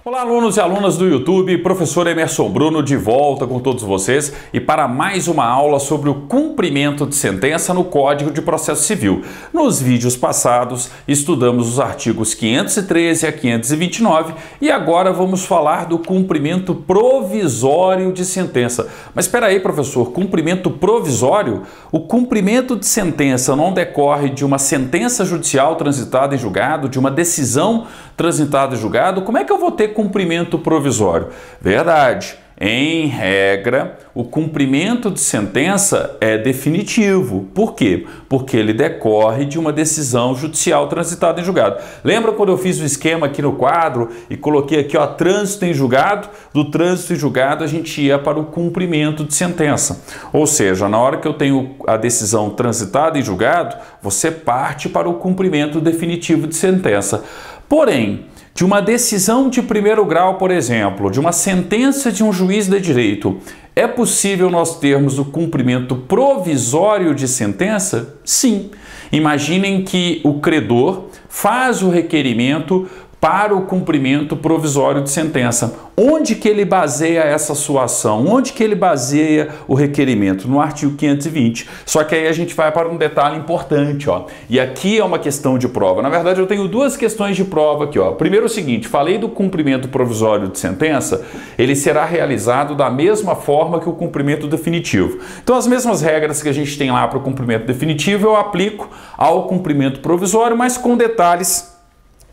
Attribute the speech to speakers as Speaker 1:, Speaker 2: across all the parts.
Speaker 1: Olá, alunos e alunas do YouTube, professor Emerson Bruno de volta com todos vocês e para mais uma aula sobre o cumprimento de sentença no Código de Processo Civil. Nos vídeos passados, estudamos os artigos 513 a 529 e agora vamos falar do cumprimento provisório de sentença. Mas espera aí, professor, cumprimento provisório? O cumprimento de sentença não decorre de uma sentença judicial transitada em julgado, de uma decisão transitada em julgado? Como é que eu vou ter cumprimento provisório? Verdade. Em regra, o cumprimento de sentença é definitivo. Por quê? Porque ele decorre de uma decisão judicial transitada em julgado. Lembra quando eu fiz o esquema aqui no quadro e coloquei aqui, ó, trânsito em julgado? Do trânsito em julgado a gente ia para o cumprimento de sentença. Ou seja, na hora que eu tenho a decisão transitada em julgado, você parte para o cumprimento definitivo de sentença. Porém, de uma decisão de primeiro grau, por exemplo, de uma sentença de um juiz de direito, é possível nós termos o cumprimento provisório de sentença? Sim. Imaginem que o credor faz o requerimento para o cumprimento provisório de sentença. Onde que ele baseia essa sua ação? Onde que ele baseia o requerimento? No artigo 520. Só que aí a gente vai para um detalhe importante, ó. E aqui é uma questão de prova. Na verdade, eu tenho duas questões de prova aqui, ó. Primeiro o seguinte, falei do cumprimento provisório de sentença, ele será realizado da mesma forma que o cumprimento definitivo. Então, as mesmas regras que a gente tem lá para o cumprimento definitivo, eu aplico ao cumprimento provisório, mas com detalhes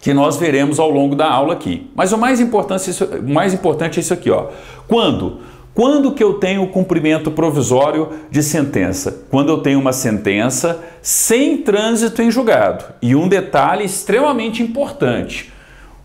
Speaker 1: que nós veremos ao longo da aula aqui. Mas o mais importante é isso aqui, ó. Quando que eu tenho o cumprimento provisório de sentença? Quando eu tenho uma sentença sem trânsito em julgado. E um detalhe extremamente importante,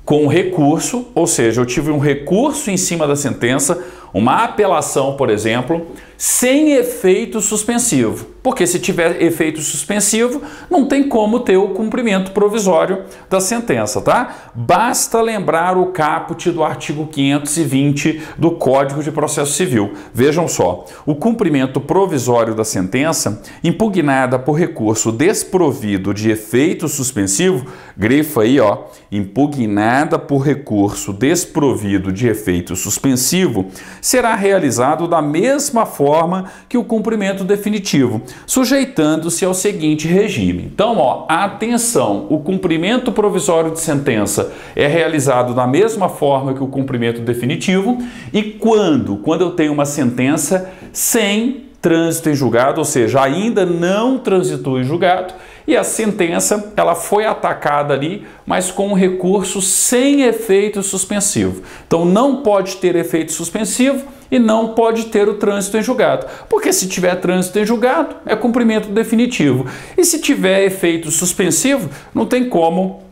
Speaker 1: com recurso, ou seja, eu tive um recurso em cima da sentença, uma apelação, por exemplo, sem efeito suspensivo. Porque se tiver efeito suspensivo, não tem como ter o cumprimento provisório da sentença, tá? Basta lembrar o caput do artigo 520 do Código de Processo Civil. Vejam só, o cumprimento provisório da sentença, impugnada por recurso desprovido de efeito suspensivo, grifa aí, ó, impugnada por recurso desprovido de efeito suspensivo, será realizado da mesma forma que o cumprimento definitivo, sujeitando-se ao seguinte regime. Então, ó, atenção, o cumprimento provisório de sentença é realizado da mesma forma que o cumprimento definitivo e quando eu tenho uma sentença sem trânsito em julgado, ou seja, ainda não transitou em julgado, e a sentença ela foi atacada ali, mas com um recurso sem efeito suspensivo. Então não pode ter efeito suspensivo e não pode ter o trânsito em julgado. Porque se tiver trânsito em julgado, é cumprimento definitivo. E se tiver efeito suspensivo, não tem como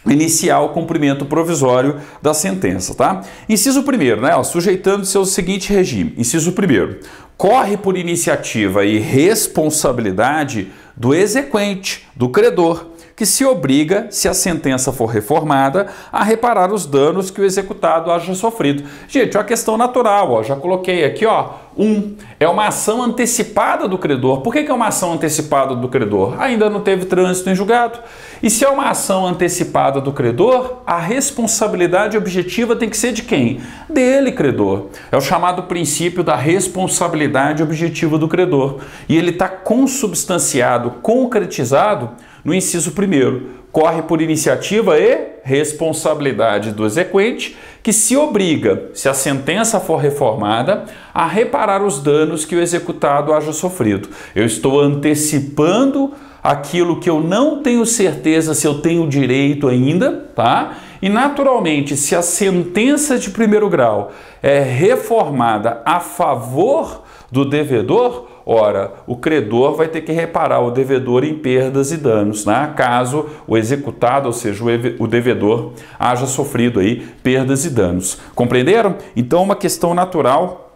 Speaker 1: iniciar o cumprimento provisório da sentença, tá? Inciso 1º, né? Sujeitando-se ao seguinte regime. Inciso 1º. Corre por iniciativa e responsabilidade do exequente, do credor, que se obriga, se a sentença for reformada, a reparar os danos que o executado haja sofrido. Gente, é uma questão natural, ó, já coloquei aqui, ó, é uma ação antecipada do credor. Por que é uma ação antecipada do credor? Ainda não teve trânsito em julgado. E se é uma ação antecipada do credor, a responsabilidade objetiva tem que ser de quem? Dele, credor. É o chamado princípio da responsabilidade objetiva do credor. E ele está consubstanciado, concretizado no inciso 1º, corre por iniciativa e responsabilidade do exequente, que se obriga, se a sentença for reformada, a reparar os danos que o executado haja sofrido. Eu estou antecipando aquilo que eu não tenho certeza se eu tenho direito ainda, tá? E naturalmente, se a sentença de primeiro grau é reformada a favor do devedor, ora, o credor vai ter que reparar o devedor em perdas e danos, né? Caso o executado, ou seja, o devedor, haja sofrido aí perdas e danos. Compreenderam? Então, uma questão natural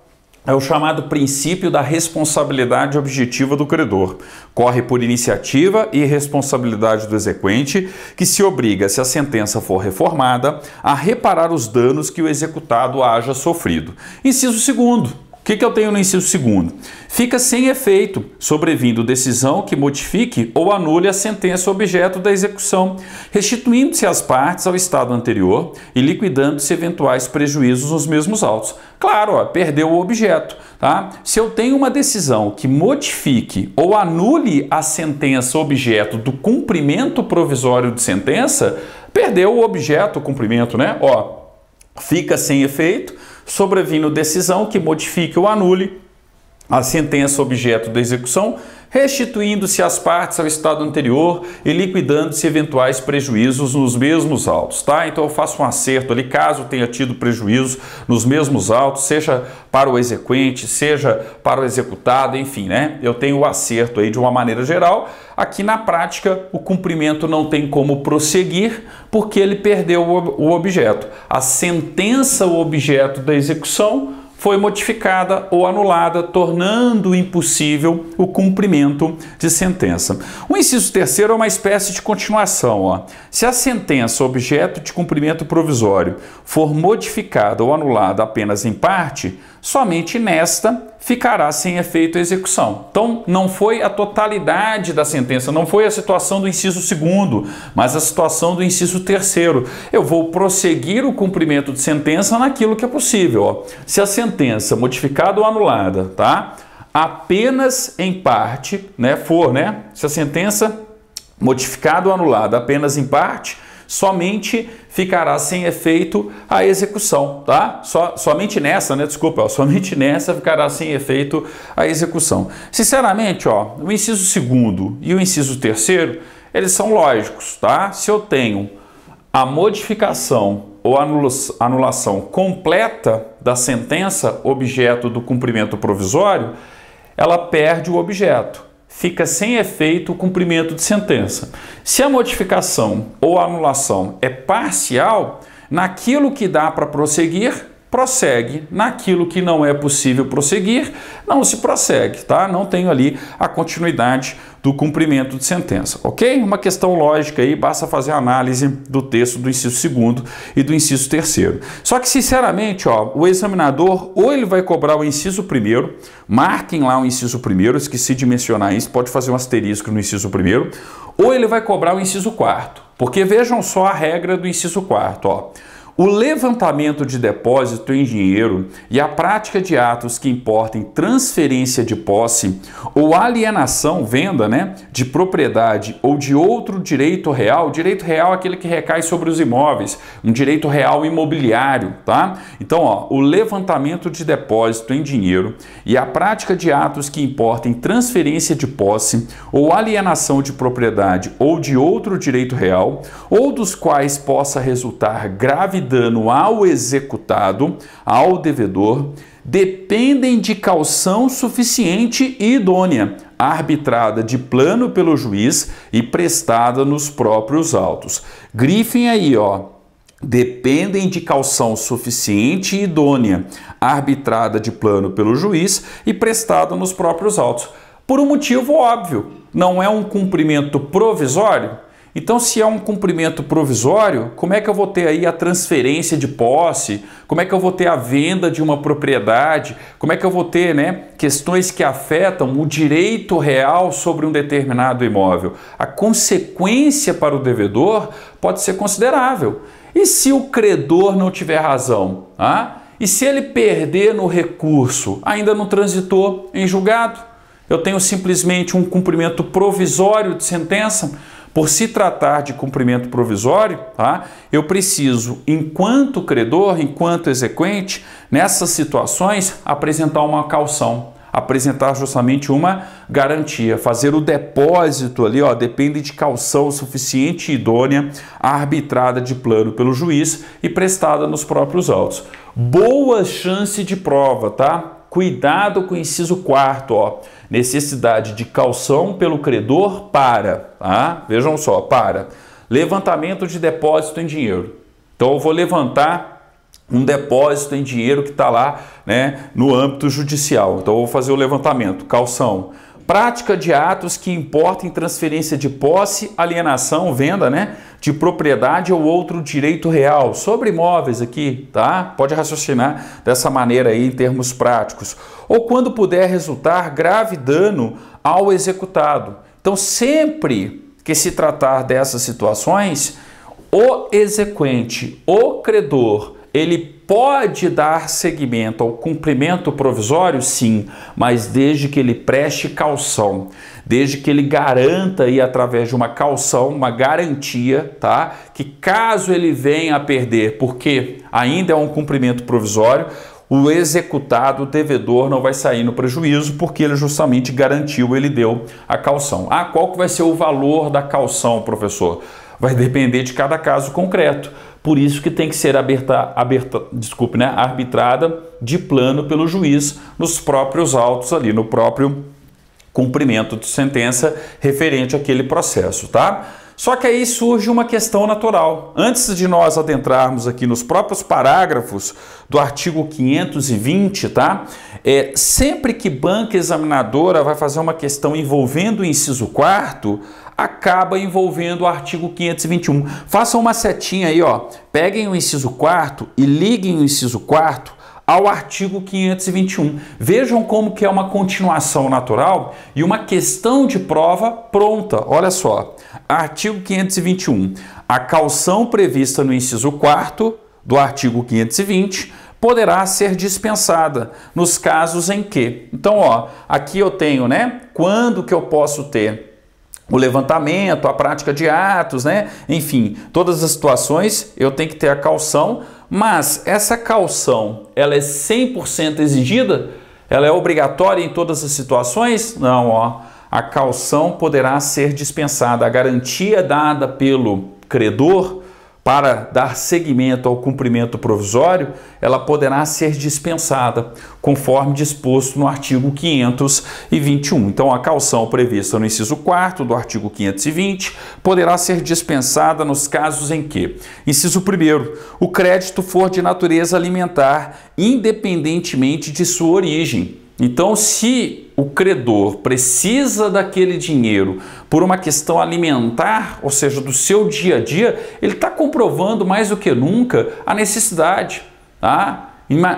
Speaker 1: é o chamado princípio da responsabilidade objetiva do credor. Corre por iniciativa e responsabilidade do exequente, que se obriga, se a sentença for reformada, a reparar os danos que o executado haja sofrido. Inciso 2º. O que eu tenho no inciso segundo? Fica sem efeito, sobrevindo decisão que modifique ou anule a sentença objeto da execução, restituindo-se as partes ao estado anterior e liquidando-se eventuais prejuízos nos mesmos autos. Claro, ó, perdeu o objeto. Tá? Se eu tenho uma decisão que modifique ou anule a sentença objeto do cumprimento provisório de sentença, perdeu o objeto, o cumprimento, né? Ó, fica sem efeito, sobrevindo decisão que modifique ou anule a sentença objeto da execução, restituindo-se as partes ao estado anterior e liquidando-se eventuais prejuízos nos mesmos autos, tá? Então eu faço um acerto ali, caso tenha tido prejuízo nos mesmos autos, seja para o exequente, seja para o executado, enfim, né? Eu tenho o acerto aí de uma maneira geral. Aqui na prática, o cumprimento não tem como prosseguir porque ele perdeu o objeto. A sentença, o objeto da execução, foi modificada ou anulada, tornando impossível o cumprimento de sentença. O inciso terceiro é uma espécie de continuação. Ó. Se a sentença, objeto de cumprimento provisório, for modificada ou anulada apenas em parte, somente nesta ficará sem efeito a execução. Então, não foi a totalidade da sentença, não foi a situação do inciso segundo, mas a situação do inciso terceiro. Eu vou prosseguir o cumprimento de sentença naquilo que é possível. Ó. Se a sentença modificada ou anulada, tá? Apenas em parte, né, se a sentença modificada ou anulada apenas em parte, somente ficará sem efeito a execução, tá? Somente nessa, né? Desculpa, ó, somente nessa ficará sem efeito a execução. Sinceramente, ó, o inciso segundo e o inciso terceiro, eles são lógicos, tá? Se eu tenho a modificação ou anulação completa da sentença objeto do cumprimento provisório, ela perde o objeto. Fica sem efeito o cumprimento de sentença. Se a modificação ou anulação é parcial, naquilo que dá para prosseguir, prossegue. Naquilo que não é possível prosseguir, não se prossegue, tá? Não tenho ali a continuidade do cumprimento de sentença, ok? Uma questão lógica aí, basta fazer a análise do texto do inciso segundo e do inciso terceiro. Só que, sinceramente, ó, o examinador ou ele vai cobrar o inciso primeiro, marquem lá o inciso primeiro, esqueci de mencionar isso, pode fazer um asterisco no inciso primeiro, ou ele vai cobrar o inciso quarto, porque vejam só a regra do inciso quarto, ó. O levantamento de depósito em dinheiro e a prática de atos que importem transferência de posse ou alienação, venda, né, de propriedade ou de outro direito real é aquele que recai sobre os imóveis, um direito real imobiliário, tá? Então, ó, o levantamento de depósito em dinheiro e a prática de atos que importem transferência de posse ou alienação de propriedade ou de outro direito real ou dos quais possa resultar grave dano ao executado, ao devedor, dependem de caução suficiente e idônea, arbitrada de plano pelo juiz e prestada nos próprios autos. Grifem aí, ó. Dependem de caução suficiente e idônea, arbitrada de plano pelo juiz e prestada nos próprios autos. Por um motivo óbvio, não é um cumprimento provisório? Então, se é um cumprimento provisório, como é que eu vou ter aí a transferência de posse? Como é que eu vou ter a venda de uma propriedade? Como é que eu vou ter, né, questões que afetam o direito real sobre um determinado imóvel? A consequência para o devedor pode ser considerável. E se o credor não tiver razão? Ah? E se ele perder no recurso, ainda não transitou em julgado? Eu tenho simplesmente um cumprimento provisório de sentença? Por se tratar de cumprimento provisório, tá? Eu preciso, enquanto credor, enquanto exequente, nessas situações, apresentar uma caução, apresentar justamente uma garantia, fazer o depósito ali, ó, depende de caução suficiente e idônea, arbitrada de plano pelo juiz e prestada nos próprios autos. Boa chance de prova, tá? Cuidado com o inciso quarto, ó. Necessidade de caução pelo credor para, tá? Vejam só, para levantamento de depósito em dinheiro. Então eu vou levantar um depósito em dinheiro que está lá, né, no âmbito judicial. Então eu vou fazer o levantamento, caução. Prática de atos que importem transferência de posse, alienação, venda, né, de propriedade ou outro direito real, sobre imóveis aqui, tá? Pode raciocinar dessa maneira aí em termos práticos. Ou quando puder resultar grave dano ao executado. Então, sempre que se tratar dessas situações, o exequente, o credor, ele pode dar seguimento ao cumprimento provisório, sim, mas desde que ele preste caução, desde que ele garanta aí através de uma caução, uma garantia, tá? Que caso ele venha a perder, porque ainda é um cumprimento provisório, o executado, o devedor, não vai sair no prejuízo porque ele justamente garantiu, ele deu a caução. Ah, qual que vai ser o valor da caução, professor? Vai depender de cada caso concreto. Por isso que tem que ser arbitrada de plano pelo juiz nos próprios autos ali, no próprio cumprimento de sentença referente àquele processo, tá? Só que aí surge uma questão natural. Antes de nós adentrarmos aqui nos próprios parágrafos do artigo 520, tá? Sempre que banca examinadora vai fazer uma questão envolvendo o inciso 4º, acaba envolvendo o artigo 521. Façam uma setinha aí, ó. Peguem o inciso 4º e liguem o inciso 4º ao artigo 521. Vejam como que é uma continuação natural e uma questão de prova pronta. Olha só, artigo 521. A caução prevista no inciso 4º do artigo 520 poderá ser dispensada nos casos em que. Então, ó, aqui eu tenho, né, quando que eu posso ter o levantamento, a prática de atos, né? Enfim, todas as situações eu tenho que ter a caução, mas essa caução, ela é 100% exigida? Ela é obrigatória em todas as situações? Não, ó. A caução poderá ser dispensada. A garantia dada pelo credor para dar seguimento ao cumprimento provisório, ela poderá ser dispensada, conforme disposto no artigo 521. Então, a caução prevista no inciso 4º do artigo 520 poderá ser dispensada nos casos em que, inciso 1º, o crédito for de natureza alimentar, independentemente de sua origem. Então, se o credor precisa daquele dinheiro por uma questão alimentar, ou seja, do seu dia a dia, ele está comprovando mais do que nunca a necessidade, tá?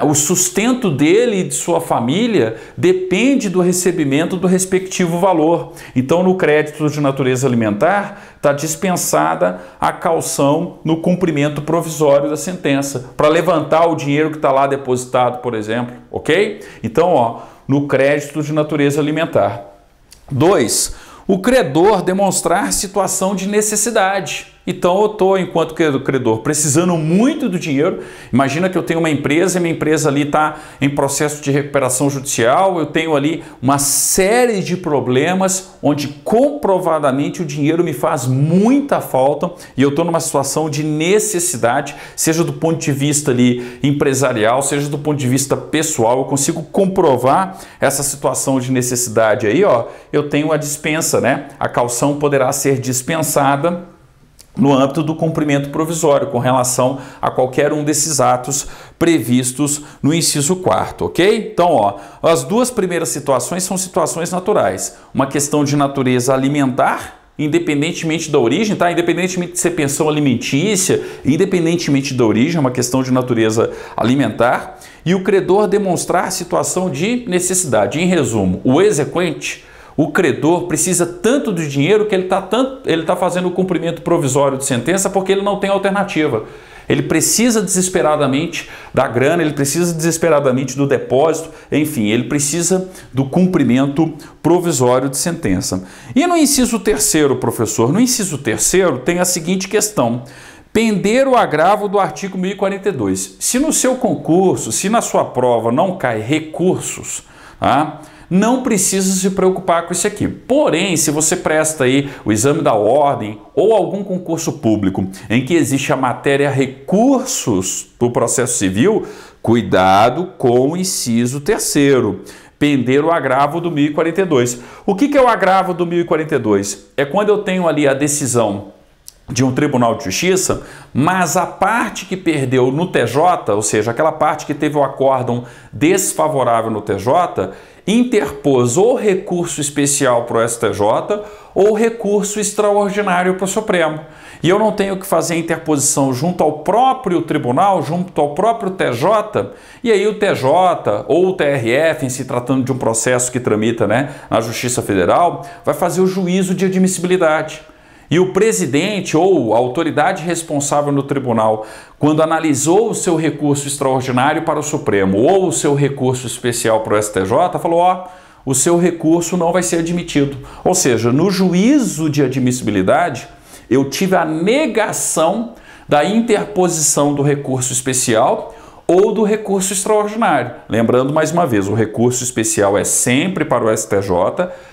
Speaker 1: O sustento dele e de sua família depende do recebimento do respectivo valor. Então, no crédito de natureza alimentar, está dispensada a caução no cumprimento provisório da sentença, para levantar o dinheiro que está lá depositado, por exemplo, ok? Então, ó, no crédito de natureza alimentar. 2. O credor demonstrar situação de necessidade. Então, eu estou, enquanto credor, precisando muito do dinheiro. Imagina que eu tenho uma empresa e minha empresa ali está em processo de recuperação judicial. Eu tenho ali uma série de problemas onde comprovadamente o dinheiro me faz muita falta e eu estou numa situação de necessidade, seja do ponto de vista ali empresarial, seja do ponto de vista pessoal. Eu consigo comprovar essa situação de necessidade aí, ó. Eu tenho a dispensa, né? A caução poderá ser dispensada no âmbito do cumprimento provisório, com relação a qualquer um desses atos previstos no inciso 4º, ok? Então, ó, as duas primeiras situações são situações naturais. Uma questão de natureza alimentar, independentemente da origem, tá? Independentemente de ser pensão alimentícia, independentemente da origem, é uma questão de natureza alimentar. E o credor demonstrar situação de necessidade. Em resumo, o exequente, o credor, precisa tanto do dinheiro que ele está fazendo o cumprimento provisório de sentença porque ele não tem alternativa. Ele precisa desesperadamente da grana, ele precisa desesperadamente do depósito, enfim, ele precisa do cumprimento provisório de sentença. E no inciso 3º, professor? No inciso 3º tem a seguinte questão: pender o agravo do artigo 1042. Se no seu concurso, se na sua prova não cai recursos, tá? Não precisa se preocupar com isso aqui. Porém, se você presta aí o exame da ordem ou algum concurso público em que existe a matéria recursos do processo civil, cuidado com o inciso 3º. Pender o agravo do 1042. O que é o agravo do 1042? É quando eu tenho ali a decisão de um tribunal de justiça, mas a parte que perdeu no TJ, ou seja, aquela parte que teve o acórdão desfavorável no TJ, interpôs ou recurso especial para o STJ ou recurso extraordinário para o Supremo. E eu não tenho que fazer interposição junto ao próprio tribunal, junto ao próprio TJ, e aí o TJ ou o TRF, em se tratando de um processo que tramita, né, na Justiça Federal, vai fazer o juízo de admissibilidade. E o presidente ou a autoridade responsável no tribunal, quando analisou o seu recurso extraordinário para o Supremo ou o seu recurso especial para o STJ, falou: ó, o seu recurso não vai ser admitido. Ou seja, no juízo de admissibilidade, eu tive a negação da interposição do recurso especial ou do recurso extraordinário. Lembrando mais uma vez, o recurso especial é sempre para o STJ.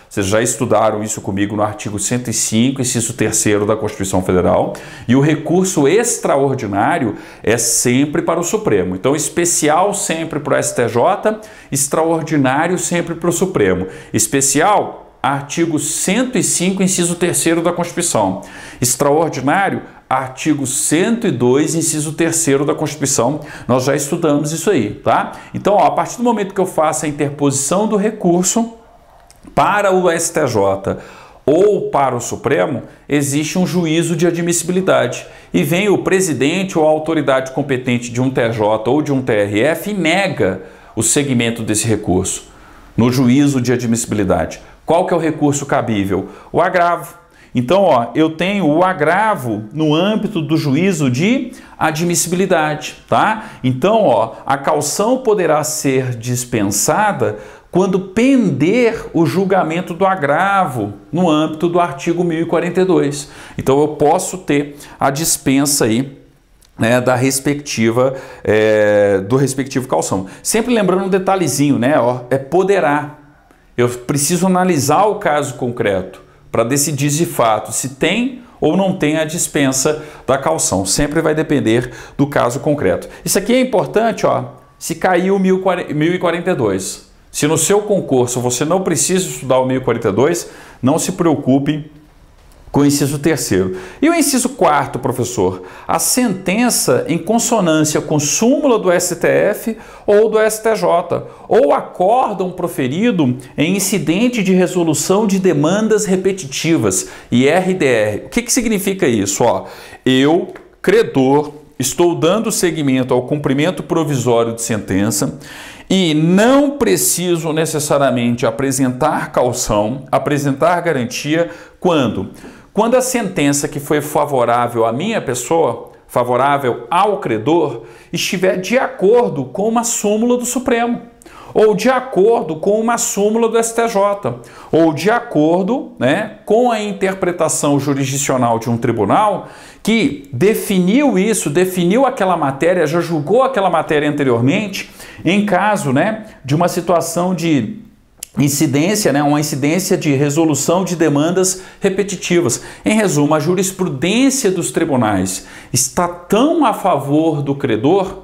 Speaker 1: Vocês já estudaram isso comigo no artigo 105, inciso 3º da Constituição Federal. E o recurso extraordinário é sempre para o Supremo. Então, especial sempre para o STJ, extraordinário sempre para o Supremo. Especial, artigo 105, inciso 3º da Constituição. Extraordinário, artigo 102, inciso 3º da Constituição. Nós já estudamos isso aí, tá? Então, ó, a partir do momento que eu faço a interposição do recurso para o STJ ou para o Supremo, existe um juízo de admissibilidade. E vem o presidente ou a autoridade competente de um TJ ou de um TRF e nega o segmento desse recurso no juízo de admissibilidade. Qual que é o recurso cabível? O agravo. Então, ó, eu tenho o agravo no âmbito do juízo de admissibilidade, tá? Então, ó, a caução poderá ser dispensada quando pender o julgamento do agravo no âmbito do artigo 1042. Então, eu posso ter a dispensa aí, né, da respectiva, do respectivo caução. Sempre lembrando um detalhezinho, né? Ó, poderá. Eu preciso analisar o caso concreto para decidir de fato se tem ou não tem a dispensa da caução. Sempre vai depender do caso concreto. Isso aqui é importante, ó, se caiu o 1042. Se no seu concurso você não precisa estudar o 1042, não se preocupe com o inciso 3º. E o inciso 4º, professor? A sentença em consonância com súmula do STF ou do STJ, ou acórdão proferido em incidente de resolução de demandas repetitivas, IRDR. O que significa isso? Ó, eu, credor, estou dando seguimento ao cumprimento provisório de sentença e não preciso necessariamente apresentar caução, apresentar garantia quando a sentença que foi favorável à minha pessoa, favorável ao credor, estiver de acordo com uma súmula do Supremo, ou de acordo com uma súmula do STJ, ou de acordo, né, com a interpretação jurisdicional de um tribunal que definiu isso, definiu aquela matéria, já julgou aquela matéria anteriormente, em caso, né, de uma situação de incidência, né, uma incidência de resolução de demandas repetitivas. Em resumo, a jurisprudência dos tribunais está tão a favor do credor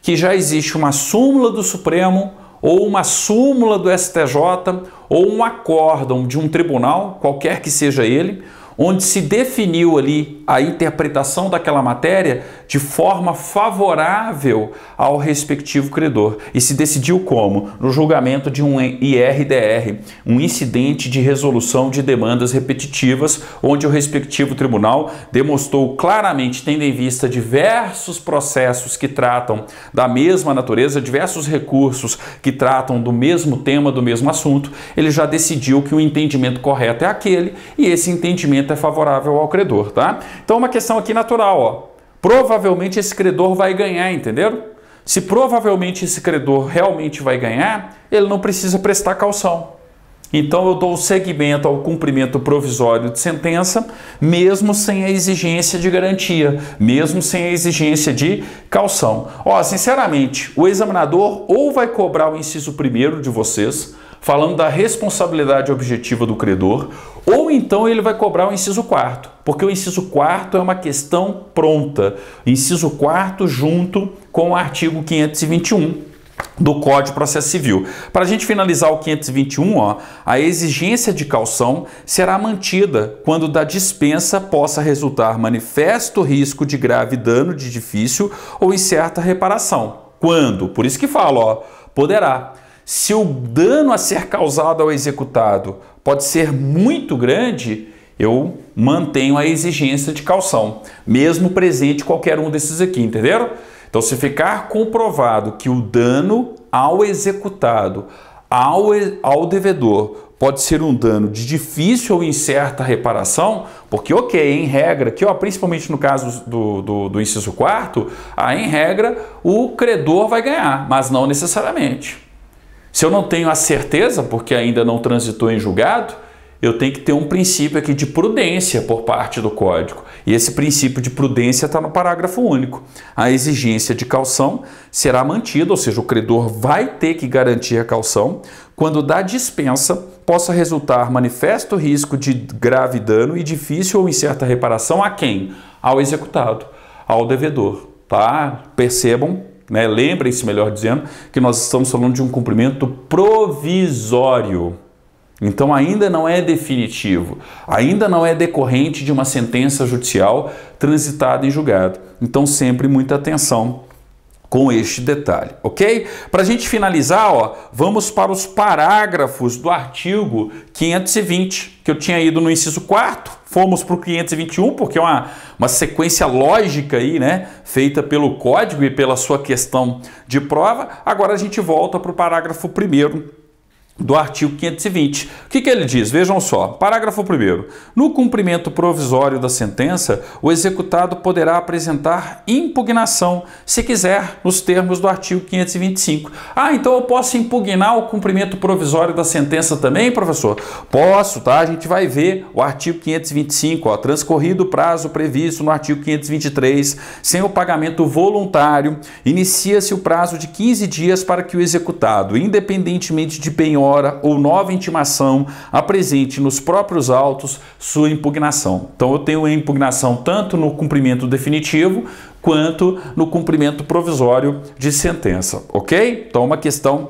Speaker 1: que já existe uma súmula do Supremo ou uma súmula do STJ ou um acórdão de um tribunal, qualquer que seja ele, onde se definiu ali a interpretação daquela matéria de forma favorável ao respectivo credor. E se decidiu como? No julgamento de um IRDR, um incidente de resolução de demandas repetitivas, onde o respectivo tribunal demonstrou claramente, tendo em vista diversos processos que tratam da mesma natureza, diversos recursos que tratam do mesmo tema, do mesmo assunto, ele já decidiu que o entendimento correto é aquele e esse entendimento é favorável ao credor, tá? Então, uma questão aqui natural, ó. Provavelmente esse credor vai ganhar, entenderam? Se provavelmente esse credor realmente vai ganhar, ele não precisa prestar caução. Então, eu dou seguimento ao cumprimento provisório de sentença, mesmo sem a exigência de garantia, mesmo sem a exigência de caução. Ó, sinceramente, o examinador ou vai cobrar o inciso 1º de vocês, falando da responsabilidade objetiva do credor, ou então ele vai cobrar o inciso 4º, porque o inciso 4º é uma questão pronta. Inciso 4º junto com o artigo 521 do Código de Processo Civil. Para a gente finalizar o 521, ó, a exigência de caução será mantida quando da dispensa possa resultar manifesto risco de grave dano de edifício ou incerta reparação. Quando? Por isso que falo, ó, poderá. Se o dano a ser causado ao executado pode ser muito grande, eu mantenho a exigência de caução, mesmo presente qualquer um desses aqui, entenderam? Então, se ficar comprovado que o dano ao executado, ao devedor, pode ser um dano de difícil ou incerta reparação, porque, ok, em regra, aqui, ó, principalmente no caso do inciso 4º, em regra, o credor vai ganhar, mas não necessariamente. Se eu não tenho a certeza, porque ainda não transitou em julgado, eu tenho que ter um princípio aqui de prudência por parte do Código. E esse princípio de prudência está no parágrafo único. A exigência de caução será mantida, ou seja, o credor vai ter que garantir a caução quando da dispensa possa resultar manifesto risco de grave dano e difícil ou incerta reparação a quem? Ao executado, ao devedor. Tá? Percebam, né? Lembrem-se, melhor dizendo, que nós estamos falando de um cumprimento provisório. Então ainda não é definitivo, ainda não é decorrente de uma sentença judicial transitada em julgado. Então sempre muita atenção com este detalhe, ok? Para a gente finalizar, ó, vamos para os parágrafos do artigo 520, que eu tinha ido no inciso 4º, fomos para o 521, porque é uma sequência lógica aí, né, feita pelo Código e pela sua questão de prova. Agora a gente volta para o parágrafo 1º do artigo 520. O que ele diz? Vejam só, parágrafo 1º. No cumprimento provisório da sentença, o executado poderá apresentar impugnação, se quiser, nos termos do artigo 525. Então eu posso impugnar o cumprimento provisório da sentença também, professor? Posso, tá? A gente vai ver o artigo 525, ó, transcorrido o prazo previsto no artigo 523, sem o pagamento voluntário, inicia-se o prazo de 15 dias para que o executado, independentemente de penhora ou nova intimação, apresente nos próprios autos sua impugnação. Então eu tenho a impugnação tanto no cumprimento definitivo quanto no cumprimento provisório de sentença, ok? Então uma questão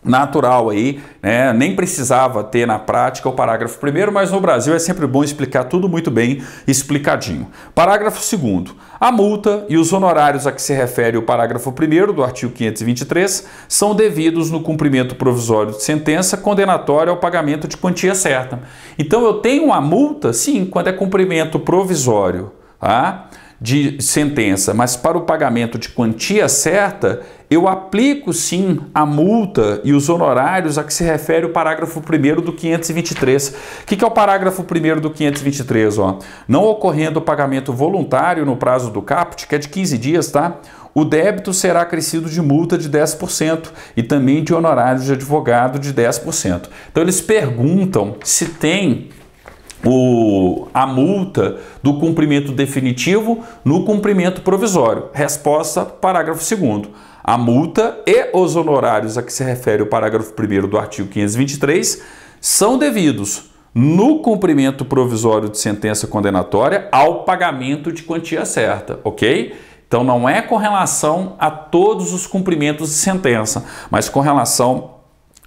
Speaker 1: natural aí, né? Nem precisava ter na prática o parágrafo 1º, mas no Brasil é sempre bom explicar tudo muito bem explicadinho. Parágrafo 2º. A multa e os honorários a que se refere o parágrafo 1º do artigo 523 são devidos no cumprimento provisório de sentença condenatória ao pagamento de quantia certa. Então eu tenho uma multa, sim, quando é cumprimento provisório, tá? De sentença, mas para o pagamento de quantia certa, eu aplico sim a multa e os honorários a que se refere o parágrafo 1º do 523. O que é o parágrafo 1º do 523? Ó? Não ocorrendo o pagamento voluntário no prazo do caput, que é de 15 dias, tá? O débito será acrescido de multa de 10% e também de honorários de advogado de 10%. Então eles perguntam se tem a multa do cumprimento definitivo no cumprimento provisório. Resposta, parágrafo 2º. A multa e os honorários a que se refere o parágrafo 1º do artigo 523 são devidos no cumprimento provisório de sentença condenatória ao pagamento de quantia certa, ok? Então não é com relação a todos os cumprimentos de sentença, mas com relação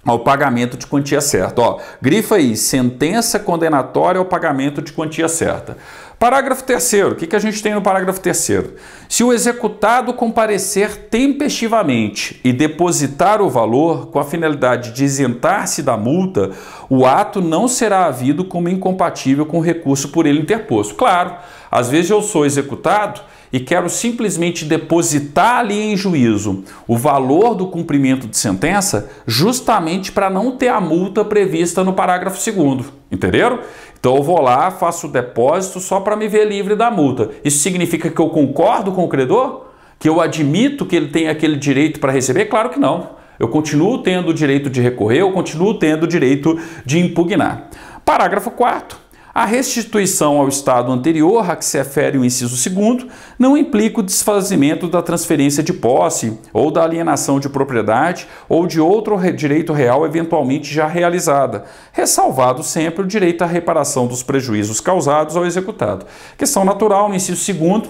Speaker 1: ao pagamento de quantia certa. Ó, grifa aí, sentença condenatória ao pagamento de quantia certa. Parágrafo 3º, o que a gente tem no parágrafo 3º? Se o executado comparecer tempestivamente e depositar o valor com a finalidade de isentar-se da multa, o ato não será havido como incompatível com o recurso por ele interposto. Claro, às vezes eu sou executado e quero simplesmente depositar ali em juízo o valor do cumprimento de sentença justamente para não ter a multa prevista no parágrafo 2º, entenderam? Então eu vou lá, faço o depósito só para me ver livre da multa. Isso significa que eu concordo com o credor? Que eu admito que ele tem aquele direito para receber? Claro que não. Eu continuo tendo o direito de recorrer, eu continuo tendo o direito de impugnar. Parágrafo 4º. A restituição ao estado anterior a que se refere o inciso 2º não implica o desfazimento da transferência de posse ou da alienação de propriedade ou de outro direito real eventualmente já realizada, ressalvado sempre o direito à reparação dos prejuízos causados ao executado. Questão natural no inciso 2º.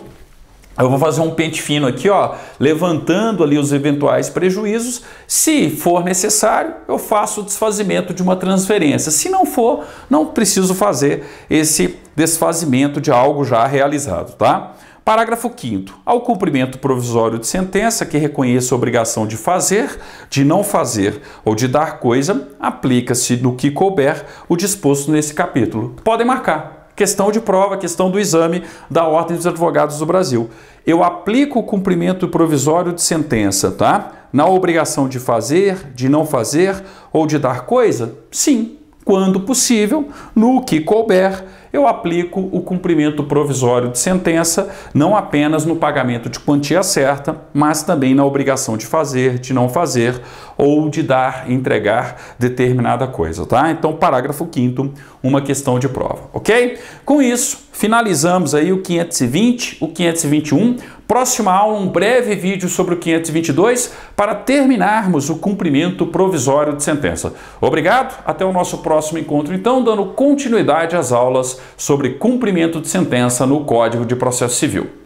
Speaker 1: Eu vou fazer um pente fino aqui, ó, levantando ali os eventuais prejuízos. Se for necessário, eu faço o desfazimento de uma transferência. Se não for, não preciso fazer esse desfazimento de algo já realizado, tá? Parágrafo 5º. Ao cumprimento provisório de sentença que reconheça a obrigação de fazer, de não fazer ou de dar coisa, aplica-se no que couber o disposto nesse capítulo. Podem marcar. Questão de prova, questão do exame da Ordem dos Advogados do Brasil. Eu aplico o cumprimento provisório de sentença, tá? Na obrigação de fazer, de não fazer ou de dar coisa? Sim. Quando possível, no que couber, eu aplico o cumprimento provisório de sentença, não apenas no pagamento de quantia certa, mas também na obrigação de fazer, de não fazer ou de dar, entregar determinada coisa, tá? Então, parágrafo 5º, uma questão de prova, ok? Com isso, finalizamos aí o 520, o 521. Próxima aula, um breve vídeo sobre o 522 para terminarmos o cumprimento provisório de sentença. Obrigado, até o nosso próximo encontro, então, dando continuidade às aulas sobre cumprimento de sentença no Código de Processo Civil.